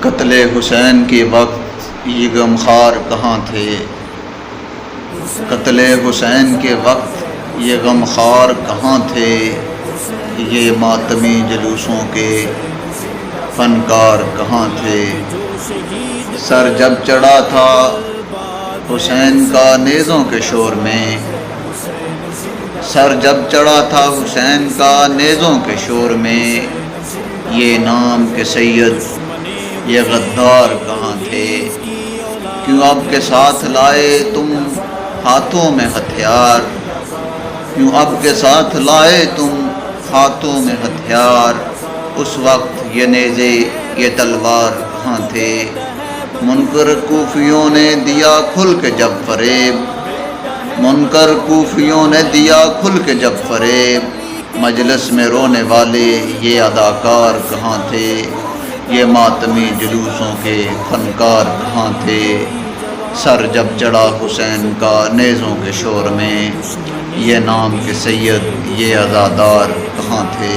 قتل حسین کے وقت یہ غمخوار کہاں تھے؟ قتل حسین کے وقت یہ غمخوار کہاں تھے؟ یہ ماتمی جلوسوں کے فنکار کہاں تھے؟ سر جب چڑھا تھا حسین کا نیزوں کے شور میں، سر جب چڑھا تھا حسین کا نیزوں کے شور میں، یہ نام کے سید یہ غدار کہاں تھے؟ کیوں اب کے ساتھ لائے تم ہاتھوں میں ہتھیار؟ کیوں اب کے ساتھ لائے تم ہاتھوں میں ہتھیار؟ اس وقت یہ نیزے یہ تلوار کہاں تھے؟ منکر کوفیوں نے دیا کھل کے جب فریب، منکر کوفیوں نے دیا کھل کے جب فریب، مجلس میں رونے والے یہ اداکار کہاں تھے؟ یہ ماتمی جلوسوں کے فنکار کہاں تھے؟ سر جب چڑھا حسین کا نیزوں کے شور میں، یہ نام کے سید یہ عزادار کہاں تھے؟